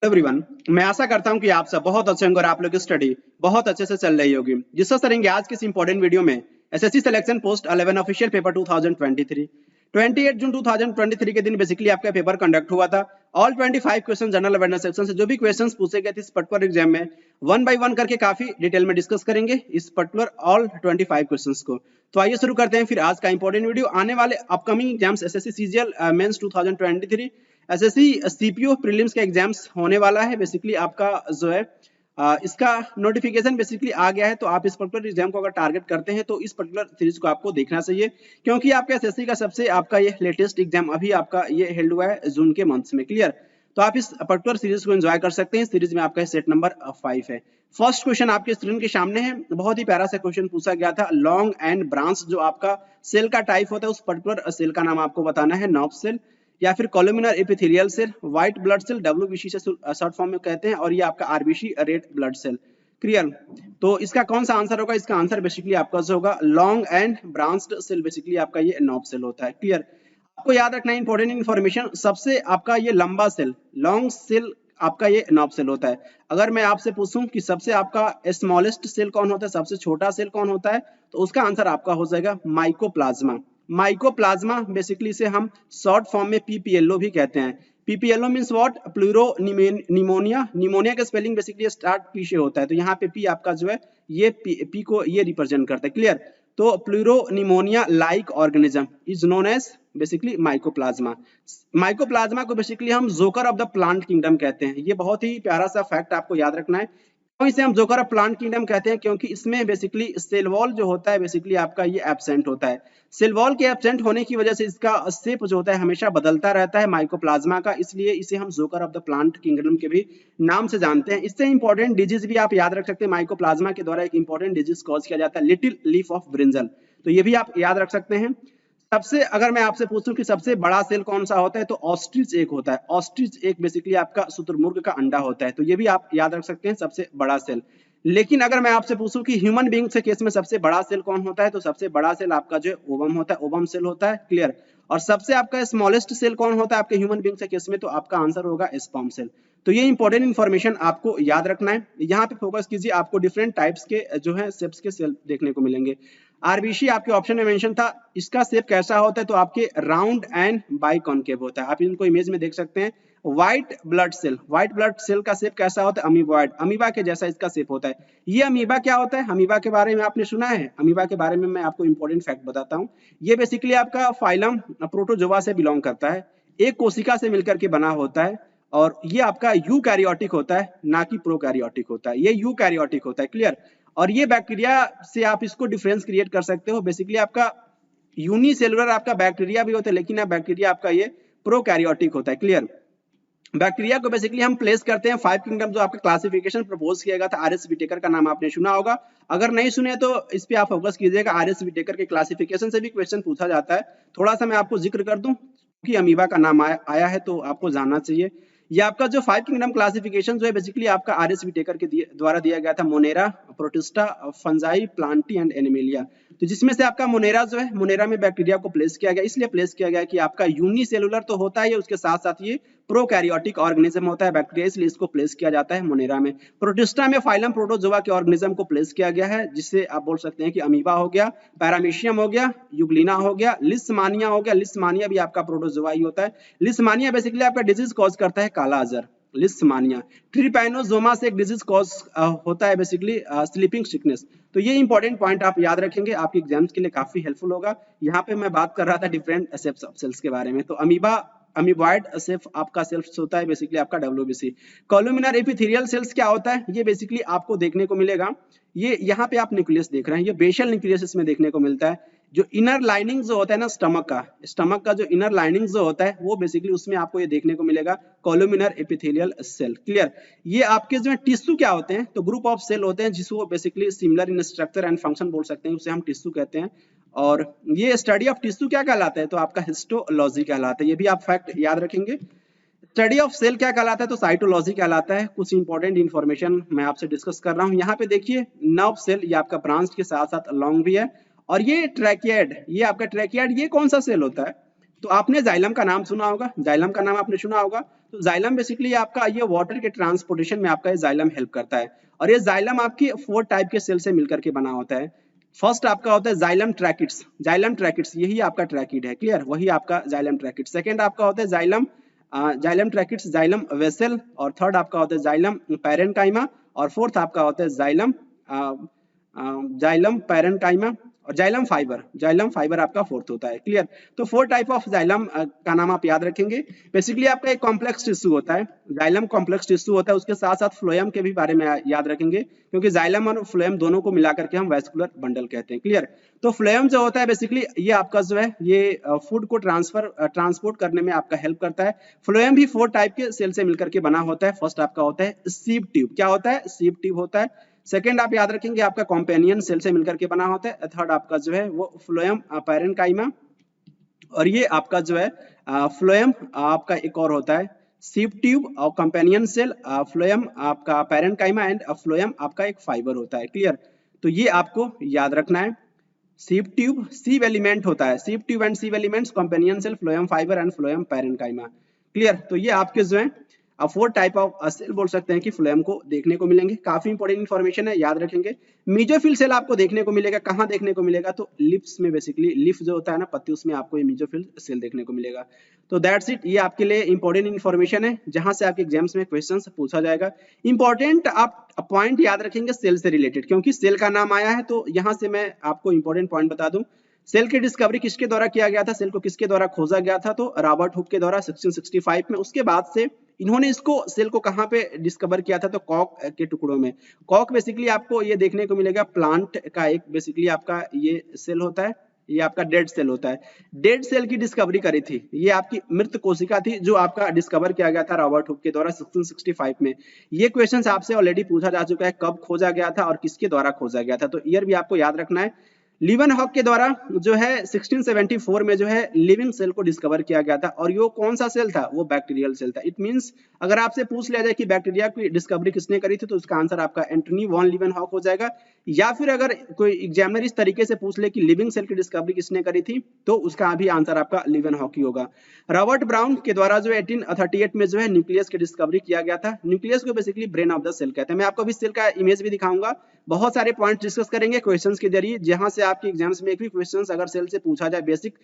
Everyone, मैं आशा करता हूं कि आप सब बहुत अच्छे होंगे और आप लोग की स्टडी बहुत अच्छे से चल रही होगी। जिससे करेंगे आज के इस इंपॉर्टेंट वीडियो में SSC selection post 11 official paper 2023 28 जून 2023 के दिन बेसिकली आपका पेपर कंडक्ट हुआ था। All 25 question general awareness section से जो भी क्वेश्चंस पूछे गए थे इस पर्टिकुलर एग्जाम में वन बाय वन करके काफी डिटेल में डिस्कस करेंगे इस पर्टिकुलर ऑल 25 क्वेश्चंस को। तो आइए शुरू करते हैं फिर आज का इंपॉर्टेंट वीडियो। आने वाले upcoming exams SSC CGL mains 2023, SSC CPO prelims का एग्जाम्स होने वाला है। बेसिकली आपका जो है इसका नोटिफिकेशन बेसिकली आ गया है। तो आप इस पर्टिकुलर एग्जाम को अगर टारगेट करते हैं तो इस पर्टिकुलर सीरीज को आपको देखना चाहिए, क्योंकि आपका एसएससी का सबसे आपका ये लेटेस्ट एग्जाम अभी आपका ये हेल्ड हुआ है जून के मंथ में। क्लियर, तो आप इस पर्टिकुलर सीरीज को एंजॉय कर सकते हैं। सीरीज में आपका सेट नंबर 5 है। फर्स्ट क्वेश्चन आपके स्क्रीन के सामने है। बहुत ही प्यारा सा क्वेश्चन पूछा गया था। लॉन्ग एंड ब्रांच जो आपका सेल का टाइप होता है उस पर्टिकुलर सेल का नाम आपको बताना है। नर्व सेल या फिर columnar epithelial cell, white blood cell WBC से शॉर्ट फॉर्म में कहते हैं, और ये आपका RBC red blood cell. Clear, तो इसका कौन सा आंसर होगा? इसका आंसर बेसिकली आपका जो होगा long and branched cell, basically आपका ये नर्व सेल होता है। क्लियर, आपको याद रखना है इंपॉर्टेंट इन्फॉर्मेशन, सबसे आपका ये लंबा सेल लॉन्ग सेल आपका ये नर्व सेल होता है। अगर मैं आपसे पूछूं कि सबसे आपका स्मॉलेस्ट सेल कौन होता है, सबसे छोटा सेल कौन होता है, तो उसका आंसर आपका हो जाएगा माइकोप्लाज्मा। माइकोप्लाज्मा बेसिकली से हम शॉर्ट फॉर्म में पीपीएलओ भी कहते हैं। PPLO means what? Pleuro pneumonia. Pneumonia का स्पेलिंग बेसिकली स्टार्ट पी से होता है, तो यहाँ पे पी आपका जो है ये पी को ये रिप्रेजेंट करता है। क्लियर, तो pleuro pneumonia like organism is known as basically mycoplasma. Mycoplasma को बेसिकली हम joker of the plant kingdom कहते हैं। ये बहुत ही प्यारा सा फैक्ट आपको याद रखना है। तो इसे हम जोकर ऑफ प्लांट किंगडम कहते हैं क्योंकि इसमें बेसिकली सेल वॉल जो होता है बेसिकली आपका ये एब्सेंट होता है। सेल वॉल के एब्सेंट होने की वजह से इसका शेप जो होता है हमेशा बदलता रहता है माइकोप्लाज्मा का, इसलिए इसे हम joker of the plant kingdom के भी नाम से जानते हैं। इससे इंपॉर्टेंट डिजीज भी आप याद रख सकते हैं। माइकोप्लाज्मा के द्वारा एक इंपॉर्टेंट डिजीज कॉज किया जाता है लिटिल लीफ ऑफ ब्रिंजल, तो ये भी आप याद रख सकते हैं। सबसे अगर मैं आपसे पूछूं कि सबसे बड़ा सेल कौन सा होता है, तो ऑस्ट्रिच एक होता है। ऑस्ट्रिच एक बेसिकली आपका शुतुरमुर्ग का अंडा होता है, तो ये भी आप याद रख सकते हैं सबसे बड़ा सेल। लेकिन अगर मैं आपसे पूछूं कि ह्यूमन बीइंग के केस में सबसे बड़ा सेल कौन होता है, तो सबसे बड़ा सेल आपका जो ओवम होता है, ओवम सेल होता है। क्लियर, और सबसे आपका स्मॉलेस्ट सेल कौन होता है आपके ह्यूमन बीइंग के केस में, तो आपका आंसर होगा स्पर्म सेल। तो ये इंपॉर्टेंट इन्फॉर्मेशन आपको याद रखना है। यहाँ पे फोकस कीजिए, आपको डिफरेंट टाइप्स के जो है शेप्स के सेल देखने को मिलेंगे। आरबीसी आपके ऑप्शन में मेंशन था, इसका शेप कैसा होता है, तो आपके राउंड एंड बाइकॉन्केव होता है। आप इनको इमेज में देख सकते हैं। White blood cell, white blood cell का शेप कैसा होता है? अमीबॉइड, अमीबा के जैसा इसका शेप होता है। ये अमीबा क्या होता है? अमीबा के बारे में आपने सुना है? अमीबा के बारे में मैं आपको इंपॉर्टेंट फैक्ट बताता हूँ। ये बेसिकली आपका फाइलम प्रोटोजोआ से बिलोंग करता है, एक कोशिका से मिलकर के बना होता है, और ये आपका यूकैरियोटिक होता है, ना कि प्रोकैरियोटिक होता है। ये यूकैरियोटिक होता है। क्लियर, और ये बैक्टीरिया से आप इसको डिफरेंस क्रिएट कर सकते हो। बेसिकली आपका यूनिसेलुलर आपका बैक्टीरिया भी होता है, लेकिन अब बैक्टीरिया आपका ये प्रोकैरियोटिक होता है। क्लियर, बैक्टीरिया को बेसिकली हम प्लेस करते हैं 5 किंगडम, जो आपका क्लासिफिकेशन प्रपोज किया गया था आर.एस. विटेकर का नाम आपने सुना होगा। अगर नहीं सुने तो इस पे आप फोकस कीजिएगा। आर.एस. विटेकर के क्लासिफिकेशन से भी क्वेश्चन पूछा जाता है। थोड़ा सा मैं आपको जिक्र कर दूं कि अमीबा का नाम आया है तो आपको जानना चाहिए। ये आपका जो 5 किंगडम क्लासिफिकेशन जो है बेसिकली आपका आर.एस. विटेकर के द्वारा दिया गया था। Monera, protista, fungi, Plantae and animalia. तो जिसमें से आपका मोनेरा जो है, मोनेरा में बैक्टीरिया को प्लेस किया गया, इसलिए प्लेस किया गया कि आपका यूनिसेलुलर तो होता है, उसके साथ साथ ये प्रोकैरियोटिक ऑर्गेनिज्म होता है बैक्टीरिया, इसलिए इसको प्लेस किया जाता है मोनेरा में। प्रोटिस्टा में फाइलम प्रोटोजोआ के ऑर्गेनिज्म को प्लेस किया गया है, जिससे आप बोल सकते हैं कि अमीबा हो गया, पैरामीशियम हो गया, यूग्लिना हो गया, लिस्मानिया हो गया। लिस्मानिया भी आपका प्रोटोजोआ ही होता है। लिस्मानिया बेसिकली आपका डिजीज कॉज करता है काला अजर, लिस्मानिया। ट्रिपैनोसोमा से एक डिजीज कॉज होता है बेसिकली स्लीपिंग सिकनेस। तो ये इंपॉर्टेंट पॉइंट आप याद रखेंगे, आपके एग्जाम्स के लिए काफी हेल्पफुल होगा। यहाँ पे मैं बात कर रहा था डिफरेंट शेप्स ऑफ सेल्स के बारे में। तो अमीबा, अमीबॉइड शेप आपका सेल्स होता है बेसिकली आपका डब्ल्यूबीसी। कोलुमिनर एपिथेलियल सेल्स क्या होता है? ये बेसिकली आपको देखने को मिलेगा, ये यहाँ पे आप न्यूक्लियस देख रहे हैं, ये बेसल न्यूक्लियस इसमें देखने को मिलता है। जो इनर लाइनिंग जो होता है ना स्टमक का जो इनर लाइनिंग जो होता है वो बेसिकली उसमें आपको ये देखने को मिलेगा कोलुमिनर एपिथेलियल सेल। क्लियर, ये आपके जो टिश्यू क्या होते हैं, तो ग्रुप ऑफ सेल होते हैं जिसको basically similar in structure and function बोल सकते हैं, उसे हम टिश्यू कहते हैं। और ये स्टडी ऑफ टिश्यू क्या कहलाता है, तो आपका हिस्टोलॉजी कहलाता है। ये भी आप फैक्ट याद रखेंगे। स्टडी ऑफ सेल क्या कहलाता है, तो साइटोलॉजी कहलाता है। कुछ इंपॉर्टेंट इन्फॉर्मेशन मैं आपसे डिस्कस कर रहा हूँ। यहाँ पे देखिए नर्व सेल, ये आपका ब्रांच के साथ साथ लॉन्ग भी है, और ये ट्रैकियड, ये आपका ट्रैकियड, ये कौन सा सेल होता है, तो आपने जाइलम का नाम सुना होगा, जाइलम का नाम आपने सुना होगा। तो जाइलम बेसिकली आपका ये वाटर के ट्रांसपोर्टेशन में आपका ये जाइलम हेल्प करता है। और ये जाइलम आपकी 4 टाइप के सेल से मिलकर के बना होता है। फर्स्ट आपका होता है जाइलम ट्रैकिड्स, जाइलम ट्रैकिड्स यही आपका ट्रैकिड है, क्लियर, वही आपका जाइलम ट्रैकिड। सेकंड आपका होता है जाइलम ट्रैकिड्स, जाइलम वेसल, और थर्ड आपका होता है जाइलम पैरेनकाइमा, और फोर्थ आपका होता है जाइलम पैरेनकाइमा और जाइलम फाइबर आपका फोर्थ होता है, क्लियर। तो 4 टाइप ऑफ जाइलम का नाम आप याद रखेंगे। बेसिकली आपका एक कॉम्प्लेक्स टिश्यू होता है, जाइलम कॉम्प्लेक्स टिश्यू होता है, उसके साथ साथ फ्लोएम के भी बारे में याद रखेंगे, क्योंकि जाइलम और फ्लोएम दोनों को मिलाकर के हम वैस्कुलर बंडल कहते हैं, क्लियर। तो फ्लोएम जो होता है बेसिकली ये आपका जो है ये फूड को ट्रांसपोर्ट करने में आपका हेल्प करता है। फ्लोएम भी 4 टाइप के सेल से मिलकर के बना होता है। फर्स्ट आपका होता है सीव ट्यूब, क्या होता है, सीव ट्यूब होता है। सेकेंड आप याद रखेंगे आपका कॉम्पेनियन सेल से मिलकर के बना होता है। थर्ड आपका जो है वो फ्लोएम पैरेनकाइमा, और ये आपका जो है फ्लोएम आपका एक और होता है सीव ट्यूब और कंपेनियन सेल, फ्लोएम आपका पैरेनकाइमा एंड फ्लोएम आपका एक फाइबर होता है, क्लियर। तो ये आपको याद रखना है। सीव ट्यूब सीव एलिमेंट होता है, sieve tube and sieve elements, companion cell, phloem fibre and phloem parenchyma, clear. तो ये आपके जो है 4 टाइप ऑफ सेल बोल सकते हैं कि फ्लोएम को देखने को मिलेंगे। काफी इंपॉर्टेंट इन्फॉर्मेशन है, याद रखेंगे। मीजोफिल सेल आपको देखने को मिलेगा, कहाँ देखने को मिलेगा, तो लिप्स में, बेसिकली लिफ जो होता है ना पत्ती, उसमें आपको ये मीजोफिल सेल देखने को मिलेगा। तो दैट्स इट, ये आपके लिए इंपॉर्टेंट इन्फॉर्मेशन है जहां से आपके एग्जाम्स में क्वेश्चन पूछा जाएगा। इंपॉर्टेंट आप पॉइंट याद रखेंगे सेल से रिलेटेड, क्योंकि सेल का नाम आया है, तो यहाँ से मैं आपको इंपॉर्टेंट पॉइंट बता दूं। सेल की डिस्कवरी किसके द्वारा किया गया था, सेल को किसके द्वारा खोजा गया था, तो रॉबर्ट हुक के द्वारा 1665 में। उसके बाद से इन्होंने इसको सेल को कहाँ पे डिस्कवर किया था, तो कॉक के टुकड़ों में। कॉक बेसिकली आपको ये देखने को मिलेगा प्लांट का एक बेसिकली आपका ये सेल होता है, ये आपका डेड सेल होता है। डेड सेल की डिस्कवरी करी थी, ये आपकी मृत कोशिका थी जो आपका डिस्कवर किया गया था रॉबर्ट हुक के द्वारा 1665 में। ये क्वेश्चन आपसे ऑलरेडी पूछा जा चुका है, कब खोजा गया था और किसके द्वारा खोजा गया था, तो ईयर भी आपको याद रखना है। लीवनहॉक के द्वारा जो है 1674 में जो है लिविंग सेल को डिस्कवर किया गया था, और ये कौन सा सेल था, वो बैक्टीरियल सेल था। इट मींस अगर आपसे पूछ लिया जाए कि बैक्टीरिया की डिस्कवरी किसने करी थी, तो उसका आंसर आपका एंटनी वॉन लीवनहॉक हो जाएगा। या फिर अगर कोई एग्जामिनर इस तरीके से पूछ ले कि लिविंग सेल की डिस्कवरी किसने करी थी, तो उसका भी आंसर आपका लीवनहॉक ही होगा। रॉबर्ट ब्राउन के द्वारा जो 1838 में जो है न्यूक्लियस की डिस्कवरी किया गया था। न्यूक्लियस को basically brain of the cell कहते हैं। मैं आपको अभी सेल का इमेज भी दिखाऊंगा, बहुत सारे पॉइंट डिस्कस करेंगे क्वेश्चंस के जरिए, जहां से आपके एग्जाम्स में एक भी क्वेश्चंस अगर सेल से पूछा जाए, बेसिक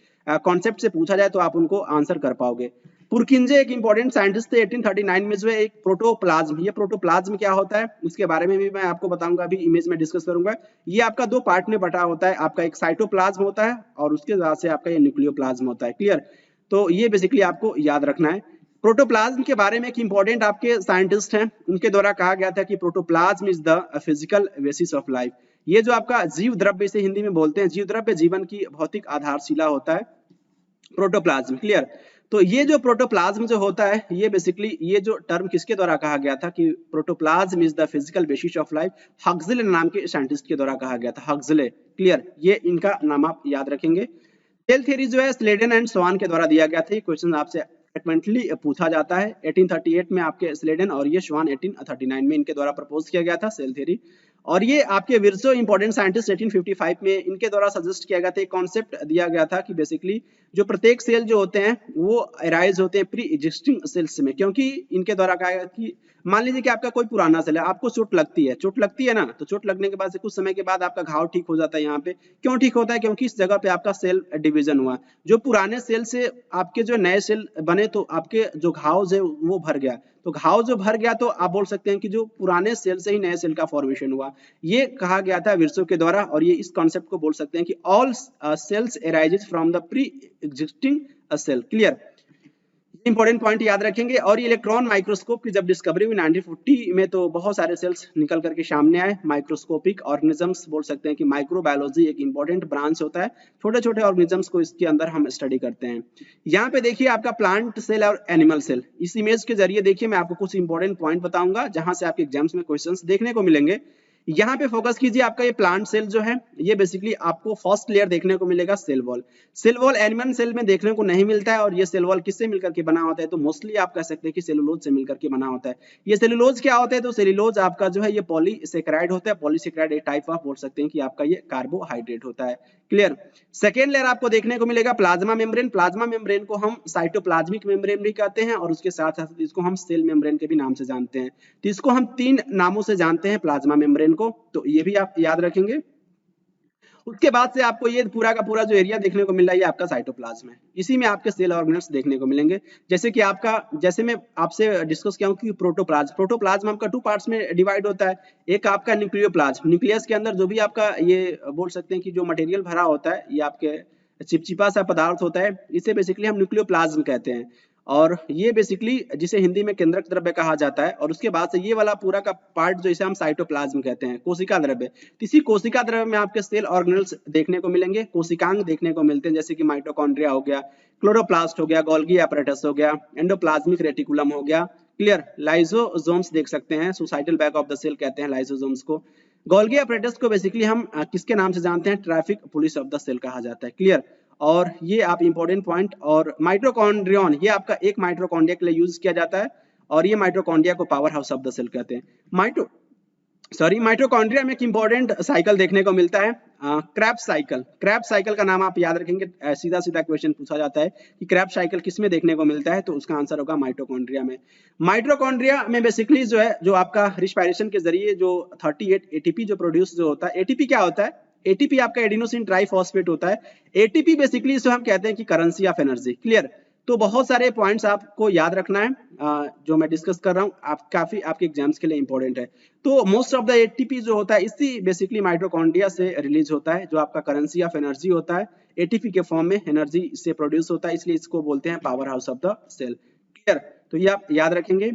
कॉन्सेप्ट से पूछा जाए, तो आप उनको आंसर कर पाओगे। पुरकिंजे एक इंपॉर्टेंट साइंटिस्ट थे, 1839 में जो है एक प्रोटोप्लाज्म, ये प्रोटोप्लाज्म क्या होता है उसके बारे में भी मैं आपको बताऊंगा, अभी इमेज में डिस्कस करूंगा। ये आपका 2 पार्ट में बटा होता है, आपका एक साइटोप्लाज्म होता है और उसके बाद से आपका ये न्यूक्लियोप्लाज्म होता है, क्लियर। तो ये बेसिकली आपको याद रखना है। प्रोटोप्लाज्म के बारे में एक इंपॉर्टेंट आपके साइंटिस्ट हैं, उनके द्वारा कहा गया था कि protoplasm is the physical basis of life. ये जो आपका जीव द्रव्य, इसे हिंदी में बोलते हैं जीव द्रव्य, जीवन की भौतिक आधारशिला होता है प्रोटोप्लाज्म, क्लियर। तो ये जो प्रोटोप्लाज्म जो होता है, ये बेसिकली ये जो टर्म किसके द्वारा कहा गया था कि protoplasm is the physical basis of life, Huxley नाम के साइंटिस्ट के द्वारा कहा गया था, हक्सले, क्लियर। ये इनका नाम आप याद रखेंगे। सेल थ्योरी जो है स्लेडन एंड स्वान के द्वारा दिया गया था। ये क्वेश्चन आपसे फ्रीक्वेंटली पूछा जाता है। 1838 में आपके स्लेडन और ये स्वान 1839 में इनके द्वारा प्रपोज किया गया था सेल थ्योरी। और ये आपके विर्सो इंपॉर्टेंट साइंटिस्ट 1855 में इनके द्वारा सजेस्ट किया गया था, एक कॉन्सेप्ट दिया गया था कि बेसिकली जो प्रत्येक सेल जो होते हैं वो अराइज होते हैं प्री एग्जिस्टिंग सेल्स में। क्योंकि इनके द्वारा कहा गया कि मान लीजिए कि आपका कोई पुराना सेल है, आपको चोट लगती है ना, तो चोट लगने के बाद से कुछ समय के बाद आपका घाव ठीक हो जाता है। यहाँ पे क्यों ठीक होता है, क्योंकि इस जगह पे आपका सेल डिवीजन हुआ। जो पुराने सेल से आपके जो नए सेल बने, तो आपके जो घाव है वो भर गया। तो घाव जो भर गया, तो आप बोल सकते हैं कि जो पुराने सेल से ही नए सेल का फॉर्मेशन हुआ। ये कहा गया था विर्सो के द्वारा, और ये इस कॉन्सेप्ट को बोल सकते हैं कि all cells arises from the pre existing cell, clear. Important point याद रखेंगे। और ये इलेक्ट्रॉन माइक्रोस्कोप की जब डिस्कवरी हुई 1940 में, तो बहुत सारे सेल्स निकल करके सामने आए। माइक्रोस्कोपिक ऑर्गेनिजम्स बोल सकते हैं कि माइक्रोबायोलॉजी एक इंपॉर्टेंट ब्रांच होता है, छोटे छोटे ऑर्गेनिजम्स को इसके अंदर हम स्टडी करते हैं। यहाँ पे देखिए आपका प्लांट सेल और एनिमल सेल, इस इमेज के जरिए देखिए मैं आपको कुछ इंपॉर्टेंट पॉइंट बताऊंगा जहां से आपके एग्जाम्स में क्वेश्चंस देखने को मिलेंगे। यहाँ पे फोकस कीजिए, आपका ये प्लांट सेल जो है ये बेसिकली आपको फर्स्ट लेयर देखने को मिलेगा cell wall. Cell wall animal cell में देखने को नहीं मिलता है, और ये सेल वॉल किससे मिलकर के बना होता है, तो मोस्टली आप कह सकते हैं कि सेलुलोज से मिलकर के बना होता है। ये सेलुलोज क्या होता है, तो सेलुलोज आपका जो है ये पॉलीसेकेराइड होता है। पॉलीसेकेराइड एक टाइप ऑफ बोल सकते हैं कि आपका ये कार्बोहाइड्रेट होता है। क्लियर। सेकेंड लेयर आपको देखने को मिलेगा प्लाज्मा मेम्ब्रेन। प्लाज्मा मेम्ब्रेन को हम साइटोप्लाज्मिक मेम्ब्रेन भी कहते हैं, और उसके साथ साथ इसको हम सेल मेम्ब्रेन के भी नाम से जानते हैं। तो इसको हम 3 नामों से जानते हैं प्लाज्मा मेम्ब्रेन को, तो ये भी आप याद रखेंगे। उसके बाद से आपको ये पूरा का पूरा जो एरिया देखने को मिल रहा है ये आपका साइटोप्लाज्म है। इसी में आपके सेल ऑर्गेनल्स देखने को मिलेंगे। जैसे कि आपका, जैसे मैं आपसे डिस्कस किया हूं कि प्रोटोप्लाज्म आपका 2 पार्ट्स में डिवाइड होता है। एक आपका न्यूक्लियोप्लाज्म, न्यूक्लियस के अंदर जो भी आपका ये बोल सकते हैं कि जो मटेरियल भरा होता है, ये आपके चिपचिपा सा पदार्थ होता है, इसे बेसिकली हम न्यूक्लियोप्लाज्म कहते हैं। और ये बेसिकली जिसे हिंदी में केंद्रक द्रव्य कहा जाता है। और उसके बाद से ये वाला पूरा का पार्ट जो इसे हम साइटोप्लाज्म कहते हैं, कोशिका द्रव्य। तो इसी कोशिका द्रव्य में आपके सेल ऑर्गेनल्स देखने को मिलेंगे, कोशिकांग देखने को मिलते हैं, जैसे कि माइटोकॉन्ड्रिया हो गया, क्लोरोप्लास्ट हो गया, गोल्गी एपरेटस हो गया, एंडोप्लाज्मिक रेटिकुलम हो गया। क्लियर। लाइसोसोम्स देख सकते हैं, सुसाइटल बैग ऑफ द सेल कहते हैं लाइसोसोम्स को। गोल्गी एपरेटस को बेसिकली हम किसके नाम से जानते हैं, traffic police of the cell कहा जाता है। क्लियर। और ये आप इंपॉर्टेंट पॉइंट। और माइटोकॉन्ड्रियन, ये आपका एक माइटोकॉन्ड्रिया के लिए यूज किया जाता है, और ये माइटोकॉन्ड्रिया को powerhouse of the cell कहते हैं। माइटोकॉन्ड्रिया में एक इंपॉर्टेंट साइकिल देखने को मिलता है, क्रेब्स साइकिल। क्रेब्स साइकिल का नाम आप याद रखेंगे। सीधा सीधा क्वेश्चन पूछा जाता है कि क्रेब्स साइकिल किस में देखने को मिलता है, तो उसका आंसर होगा माइटोकॉन्ड्रिया में। माइटोकॉन्ड्रिया में बेसिकली जो है, जो आपका रिस्पायरेशन के जरिए जो 38 एटीपी जो प्रोड्यूस जो होता है, एटीपी क्या होता है, एटीपी आपका एडिनोसिन ट्राइफॉस्फेट होता है। एटीपी बेसिकली इसे हम कहते हैं कि करेंसी ऑफ एनर्जी। क्लियर। तो बहुत सारे पॉइंट्स आपको याद रखना है, जो मैं डिस्कस कर रहा हूँ, आप काफी आपके एग्जाम्स के लिए इंपॉर्टेंट है। तो मोस्ट ऑफ द एटीपी जो होता है इसी बेसिकली माइटोकॉन्ड्रिया से रिलीज होता है, जो आपका करेंसी ऑफ एनर्जी होता है। एटीपी के फॉर्म में एनर्जी इससे प्रोड्यूस होता है, इसलिए इसको बोलते हैं powerhouse of the cell. Clear. तो ये आप याद रखेंगे।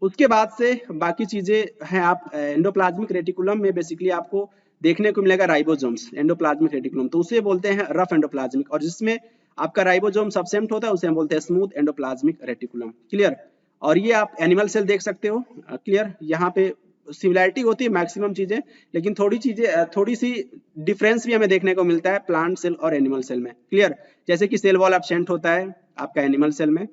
उसके बाद से बाकी चीजें हैं, आप एंडोप्लाज्मिक रेटिकुलम में बेसिकली आपको देखने को मिलेगा राइबोसोम्स, एंडोप्लाज्मिक रेटिकुलम, तो उसे बोलते हैं रफ एंडोप्लाज्मिक। और जिसमें आपका राइबोसोम सबसेंट होता है उसे हम बोलते हैं स्मूथ एंडोप्लाज्मिक रेटिकुलम। क्लियर। और ये आप एनिमल सेल देख सकते हो। क्लियर। यहाँ पे सिमिलैरिटी होती है मैक्सिमम चीजें, लेकिन थोड़ी सी डिफरेंस भी हमें देखने को मिलता है प्लांट सेल और एनिमल सेल में। क्लियर। जैसे कि सेल वॉल एब्सेंट होता है आपका एनिमल सेल में।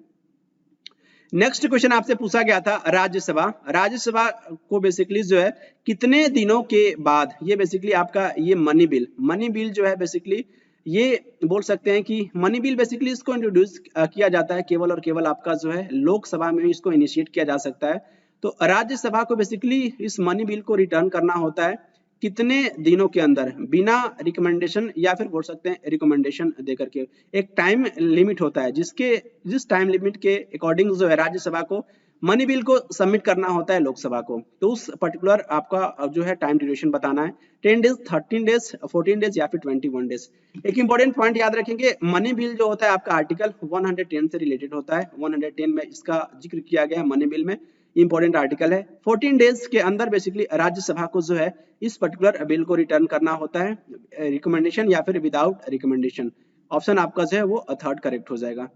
नेक्स्ट क्वेश्चन आपसे पूछा गया था राज्यसभा। राज्यसभा को बेसिकली जो है कितने दिनों के बाद, ये बेसिकली आपका ये मनी बिल जो है बेसिकली ये बोल सकते हैं कि मनी बिल बेसिकली इसको इंट्रोड्यूस किया जाता है केवल और केवल आपका जो है लोकसभा में इसको इनिशिएट किया जा सकता है। तो राज्यसभा को बेसिकली इस मनी बिल को रिटर्न करना होता है कितने दिनों के अंदर, बिना रिकमेंडेशन या फिर बोल सकते हैं रिकमेंडेशन देकर के। एक टाइम लिमिट होता है जिस टाइम लिमिट के अकॉर्डिंग जो है राज्यसभा को मनी बिल को सबमिट करना होता है लोकसभा को। तो उस पर्टिकुलर आपका जो है टाइम ड्यूरेशन बताना है, 10 डेज, 13 डेज, 14 डेज या फिर 21 डेज। एक इंपॉर्टेंट पॉइंट याद रखेंगे, मनी बिल जो होता है आपका आर्टिकल 110 से रिलेटेड होता है। 110 में इसका जिक्र किया गया है मनी बिल में, इंपॉर्टेंट आर्टिकल है। 14 डेज के अंदर बेसिकली राज्यसभा को जो है इस पर्टिकुलर बिल को रिटर्न करना होता है, रिकमेंडेशन या फिर विदाउट रिकमेंडेशन। ऑप्शन आपका जो है वो थर्ड करेक्ट हो जाएगा।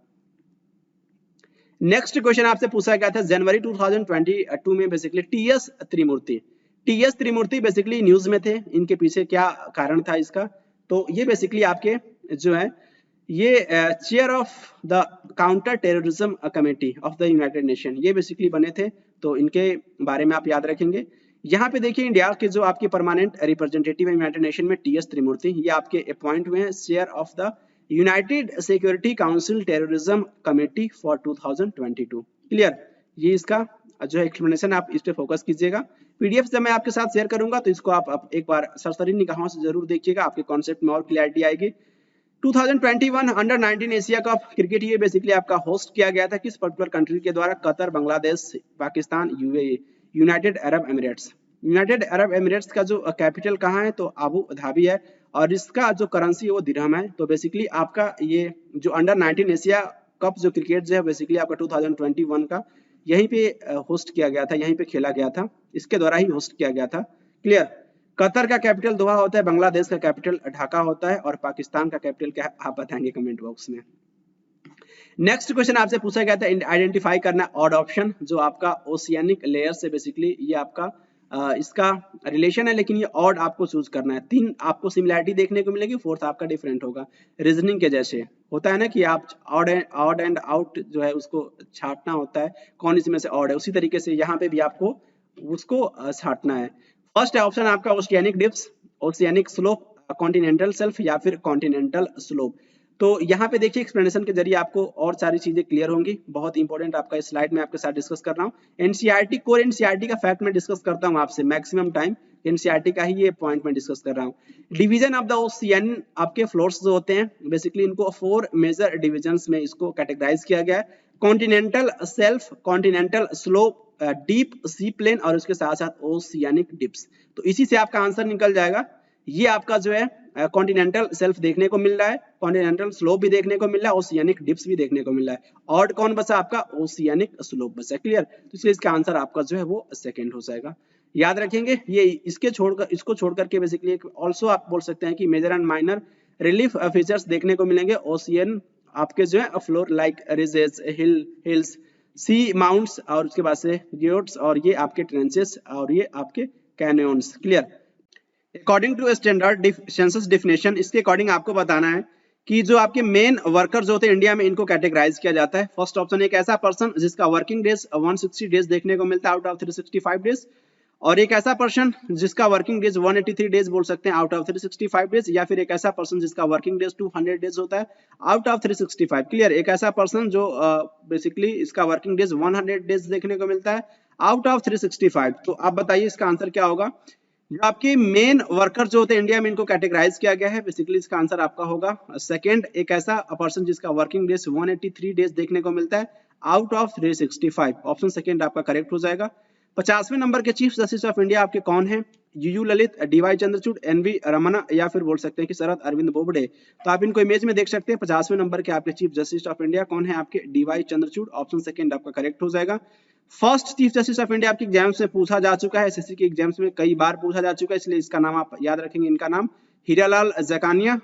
नेक्स्ट क्वेश्चन आपसे पूछा गया था जनवरी 2022 में बेसिकली टीएस त्रिमूर्ति बेसिकली न्यूज में थे। इनके पीछे क्या कारण था इसका, तो ये बेसिकली आपके जो है ये chair of the counter terrorism committee of the United nation, ये बेसिकली बने थे। तो इनके बारे में आप याद रखेंगे। यहाँ पे देखिए इंडिया के जो आपके परमानेंट रिप्रेजेंटेटिव है यूनाइटेड नेशन में टीएस त्रिमूर्ति, ये आपके अपॉइंट हुए हैं chair of the United security council terrorism committee for 2022। Clear. ये इसका जो है एक्सप्लेनेशन, आप इस पे फोकस कीजिएगा। पीडीएफ जब मैं आपके साथ शेयर करूंगा तो इसको आप एक बार सरसरी निगाहों से जरूर देखिएगा, आपके कॉन्सेप्ट में और क्लियरिटी आएगी। 2021 अंडर 19 एशिया कप क्रिकेट ये बेसिकली आपका होस्ट किया गया था किस पर्टिकुलर कंट्री के द्वारा, Qatar, Bangladesh, Pakistan, UAE, United Arab Emirates. United Arab Emirates का जो कैपिटल कहाँ है, तो अबू धाबी है, और इसका जो करेंसी है वो दिरहम है। तो बेसिकली आपका ये जो अंडर 19 एशिया कप जो क्रिकेट जो है बेसिकली आपका 2021 का यहीं पे होस्ट किया गया था, यहीं पे खेला गया था, इसके द्वारा ही होस्ट किया गया था। क्लियर। कतर का कैपिटल दोहा होता है, बांग्लादेश का कैपिटल ढाका होता है, और पाकिस्तान का कैपिटल क्या है आप बताएंगे कमेंट बॉक्स में। नेक्स्ट क्वेश्चन आपसे पूछा गया था आइडेंटिफाई करना ऑड ऑप्शन, जो आपका ओशियानिक लेयर से बेसिकली ये आपका इसका रिलेशन है, लेकिन ये ऑड आपको चूज करना है। 3 आपको सिमिलैरिटी देखने को मिलेगी, 4th आपका डिफरेंट होगा। रीजनिंग के जैसे होता है ना कि आप ऑड एंड आउट जो है उसको छांटना होता है, कौन इसमें से ऑड है, उसी तरीके से यहाँ पे भी आपको उसको छांटना है। फर्स्ट ऑप्शन आपका oceanic dips, oceanic slope, continental shelf या फिर कॉन्टिनेंटल स्लोप। तो यहाँ पे देखिए एक्सप्लेनेशन के जरिए आपको और सारी चीजें क्लियर होंगी। बहुत इंपॉर्टेंट आपका इस स्लाइड में आपके साथ डिस्कस कर रहा हूँ। एनसीईआरटी कोर एनसीईआरटी का फैक्ट में डिस्कस करता हूँ आपसे, मैक्सिमम टाइम एनसीईआरटी का ही ये पॉइंट में डिस्कस कर रहा हूँ। डिवीजन ऑफ द ओशियन, आपके फ्लोर्स जो होते हैं बेसिकली इनको 4 मेजर डिविजन्स में इसको कैटेगराइज किया गया है। Continental shelf, continental slope, deep sea plain और उसके साथ साथ ओशियानिक डिप्स। तो इसी से आपका आंसर निकल जाएगा। ये आपका जो है कॉन्टिनेंटल शेल्फ देखने को मिल रहा है, कॉन्टिनेंटल स्लोप भी देखने को मिल रहा है, ओशियानिक डिप्स भी देखने को मिल रहा है। ऑड कौन बचा आपका? ओशियानिक स्लोप बचा। क्लियर? तो इसलिए इसका आंसर आपका जो है वो सेकंड हो जाएगा। याद रखेंगे ये इसको छोड़ करके बेसिकली ऑल्सो आप बोल सकते हैं कि major and minor relief features देखने को मिलेंगे ओशियन आपके जो है floor like ridges, hills, seamounts और उसके बाद से ग्योट्स और ये आपके ट्रेंचेस और ये आपके canyons. Clear? According to standard census definition, इसके अकॉर्डिंग आपको बताना है कि जो आपके मेन वर्कर्स होते हैं इंडिया में इनको कैटेगराइज किया जाता है। फर्स्ट ऑप्शन एक ऐसा पर्सन जिसका वर्किंग डेज 160 डेज देखने को मिलता है आउट ऑफ 365 डेज, और एक ऐसा पर्सन जिसका वर्किंग डेज 183 डेज बोल सकते हैं आउट ऑफ 365 डेज, या फिर एक ऐसा पर्सन जिसका वर्किंग डेज 200 डेज होता है आउट ऑफ 365। क्लियर? एक ऐसा पर्सन जो बेसिकली इसका वर्किंग डेज 100 डेज देखने को मिलता है आउट ऑफ 365। तो आप बताइए इसका आंसर क्या होगा? जो आपके मेन वर्कर जो होते हैं इंडिया में इनको कैटेगराइज किया गया है, बेसिकली इसका आंसर आपका होगा सेकंड, एक ऐसा पर्सन जिसका वर्किंग डेज 183 डेज देखने को मिलता है आउट ऑफ 365। ऑप्शन सेकंड आपका करेक्ट हो जाएगा। 50वें नंबर के चीफ जस्टिस ऑफ इंडिया आपके कौन है? UU Lalit, DY Chandrachud, NV Ramana या फिर बोल सकते हैं कि शरद अरविंद बोबडे। तो आप इनको इमेज में देख सकते हैं। 50वें नंबर के आपके चीफ जस्टिस ऑफ इंडिया कौन है? आपके डीवाई चंद्रचूड़। ऑप्शन सेकंड आपका करेक्ट हो जाएगा। First chief justice of India आपके एग्जाम्स में पूछा जा चुका है, एसएससी के एग्जाम्स में कई बार पूछा जा चुका है, इसलिए इसका नाम आप याद रखेंगे। इनका नाम हीरालाल जकानिया,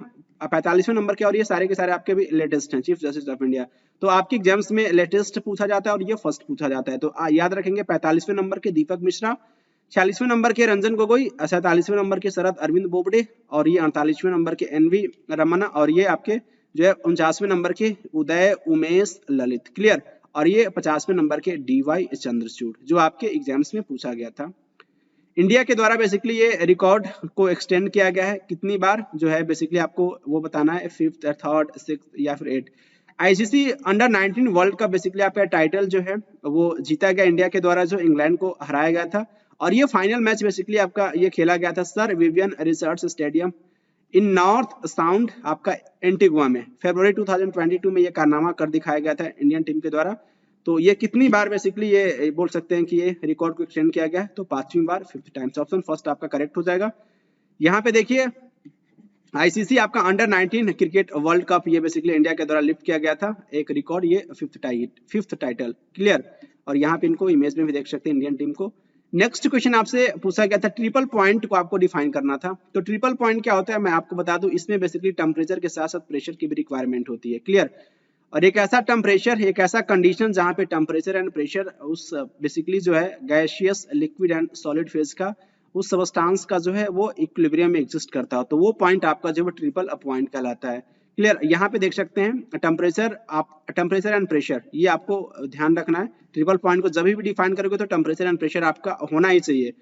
45वें नंबर के, और ये सारे के सारे आपके भी लेटेस्ट हैं चीफ जस्टिस ऑफ इंडिया। तो आपके एग्जाम्स में लेटेस्ट पूछा जाता है और ये फर्स्ट पूछा जाता है। तो याद रखेंगे 45वें नंबर के दीपक मिश्रा, 46वें नंबर के रंजन गोगोई, 47वें नंबर के शरद अरविंद बोबडे, और ये 48वें नंबर के एनवी रमन्ना, और ये आपके जो है 49वें नंबर के उदय उमेश ललित। क्लियर? और ये 50वें नंबर के डीवाई चंद्रचूड़ जो आपके एग्जाम्स में पूछा गया था। इंडिया के द्वारा बेसिकली ये रिकॉर्ड को एक्सटेंड किया गया है कितनी बार जो है बेसिकली आपको वो बताना है, 5th, 3rd, 6th या फिर 8th। ICC under 19 world cup basically आपका टाइटल जो है वो जीता गया इंडिया के द्वारा, जो इंग्लैंड को हराया गया था। और ये फाइनल मैच बेसिकली आपका ये खेला गया था सर विवियन रिसर्च स्टेडियम इन नॉर्थ साउंड आपका एंटीगुआ में। फरवरी 2022 में ये कारनामा कर दिखाया गया था इंडियन टीम के द्वारा। तो ये कितनी बार बेसिकली ये बोल सकते हैं कि ये रिकॉर्ड को एक्सटेंड किया गया है? तो 5वीं बार, 5th टाइम्स। ऑप्शन फर्स्ट आपका करेक्ट हो जाएगा। यहाँ पे देखिए आईसीसी आपका अंडर 19 क्रिकेट वर्ल्ड कप ये बेसिकली इंडिया के द्वारा लिफ्ट किया गया था एक रिकॉर्ड, ये 5th टाइटल। क्लियर? और यहाँ पे इनको इमेज में भी देख सकते हैं इंडियन टीम को। नेक्स्ट क्वेश्चन आपसे पूछा गया था ट्रिपल पॉइंट को आपको डिफाइन करना था। तो ट्रिपल पॉइंट क्या होता है मैं आपको बता दूं, इसमें बेसिकली टेम्परेचर के साथ साथ प्रेशर की भी रिक्वायरमेंट होती है। क्लियर? और एक ऐसा टेम्परेचर, एक ऐसा कंडीशन जहां पे टेम्परेचर एंड प्रेशर उस बेसिकली जो है gaseous, liquid and solid phase का उस सबस्टांस का जो है वो इक्विलिब्रियम में एग्जिस्ट करता हो, तो वो पॉइंट आपका जो है ट्रिपल पॉइंट कहलाता है। क्लियर? यहाँ पे देख सकते हैं टेम्परेचर एंड प्रेशर, ये आपको ध्यान रखना है। ट्रिपल पॉइंट को जब भी डिफाइन करोगे तो टेम्परेचर एंड प्रेशर आपका होना ही चाहिए।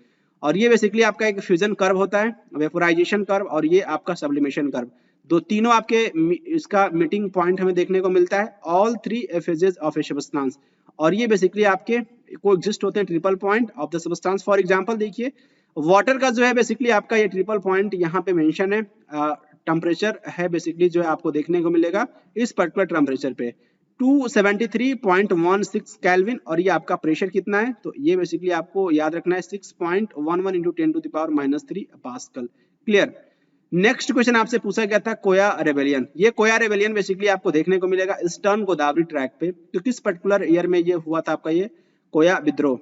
और ये बेसिकली आपका एक फ्यूजन कर्व होता है, वेपोराइजेशन कर्व, और ये आपका सब्लिमेशन कर्व। दो तीनों आपके इसका मीटिंग पॉइंट हमें देखने को मिलता है, all 3 phases of a substance. और ये बेसिकली आपके को एग्जिस्ट होते हैं triple point of the substance. For example देखिए वाटर का जो है बेसिकली आपका ये ट्रिपल पॉइंट यहाँ पे मेंशन है। टेम्परेचर है बेसिकली जो है आपको देखने को मिलेगा इस पर्टिकुलर टेम्परेचर पे 273.16 केल्विन, और ये आपका प्रेशर कितना है तो ये बेसिकली आपको याद रखना है 6.11 × 10⁻³ पास्कल। क्लियर? नेक्स्ट क्वेश्चन आपसे पूछा गया था कोया रेबेलियन। ये कोया रेबेलियन बेसिकली आपको देखने को मिलेगा ईस्टर्न गोदावरी ट्रैक पे। तो किस पर्टिकुलर ईयर में ये हुआ था आपका ये कोया विद्रोह?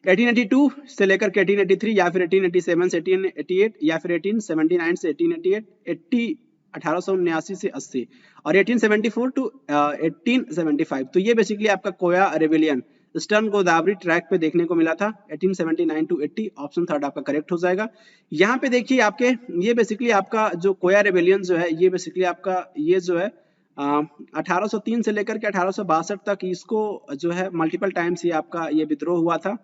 1882 से लेकर 1883 या फिर 1887 से 1888 या फिर 1879 से 1888, 1879 से 80 और 1874 टू 1875। तो ये बेसिकली आपका कोया रेबेलियन ईस्टर्न गोदावरी ट्रैक पे देखने को मिला था 1879 टू 80। ऑप्शन थर्ड आपका करेक्ट हो जाएगा। यहाँ पे देखिए आपके ये बेसिकली आपका जो कोया रेबेलियन जो है ये बेसिकली आपका ये जो है 1803 से लेकर के 1862 तक इसको जो है मल्टीपल टाइम्स ये आपका ये विद्रोह हुआ था।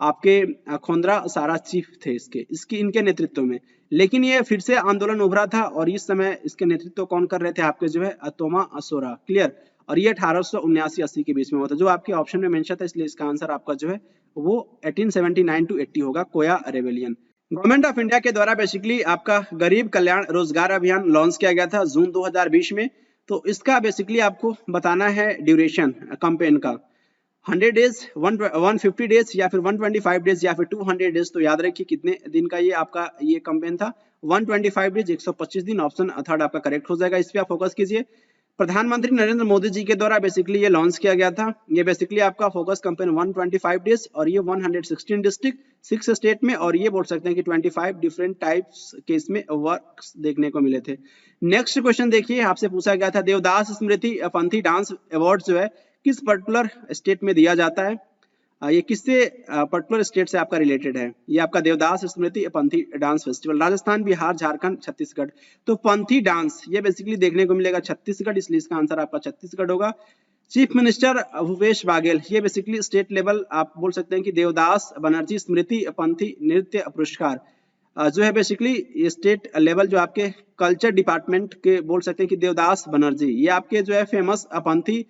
आपके खोंदरा सारा चीफ थे इसके इनके नेतृत्व में, लेकिन ये फिर से आंदोलन उभरा था और इस समय इसके नेतृत्व कौन कर रहे थे आपके जो है तोमा असोरा। क्लियर। और ये 1879-80 के बीच में हुआ था जो आपके ऑप्शन में मेंशन था, इसलिए इसका आंसर आपका जो है वो 1879 टू 80 होगा, कोया रेबेलियन। गवर्नमेंट ऑफ इंडिया के द्वारा बेसिकली आपका गरीब कल्याण रोजगार अभियान लॉन्च किया गया था जून 2020 में। तो इसका बेसिकली आपको बताना है ड्यूरेशन कैंपेन का 100 डेज, 150 डेज या फिर 125 डेज या फिर 200 डेज। तो याद रखिए कितने दिन का ये आपका ये कैंपेन था, 125 डेज 125 दिन। ऑप्शन थर्ड आपका करेक्ट हो जाएगा, इस पे आप फोकस कीजिए। प्रधानमंत्री नरेंद्र मोदी जी के द्वारा बेसिकली ये लॉन्च किया गया था। ये बेसिकली आपका फोकस कैंपेन 125 डेज और ये 116 डिस्ट्रिक्ट 6 स्टेट में, और ये बोल सकते हैं कि 25 डिफरेंट टाइप्स के इसमें वर्क्स देखने को मिले थे। नेक्स्ट क्वेश्चन देखिए, आपसे पूछा गया था देवदास स्मृति पंथी डांस अवार्ड जो है किस पर्टिकुलर स्टेट में दिया जाता है, ये किससे पर्टिकुलर स्टेट से आपका रिलेटेड है। ये आपका देवदास स्मृति पंथी डांस फेस्टिवल राजस्थान, बिहार, झारखंड, छत्तीसगढ़। तो पंथी डांस ये बेसिकली देखने को मिलेगा छत्तीसगढ़, इसलिए इसका आंसर आपका छत्तीसगढ़ होगा। चीफ मिनिस्टर भूपेश बाघेल, ये बेसिकली स्टेट लेवल आप बोल सकते हैं कि देवदास बनर्जी स्मृति पंथी नृत्य पुरस्कार जो है बेसिकली स्टेट लेवल जो आपके कल्चर डिपार्टमेंट के बोल सकते हैं कि देवदास बनर्जी ये आपके जो है फेमस पंथी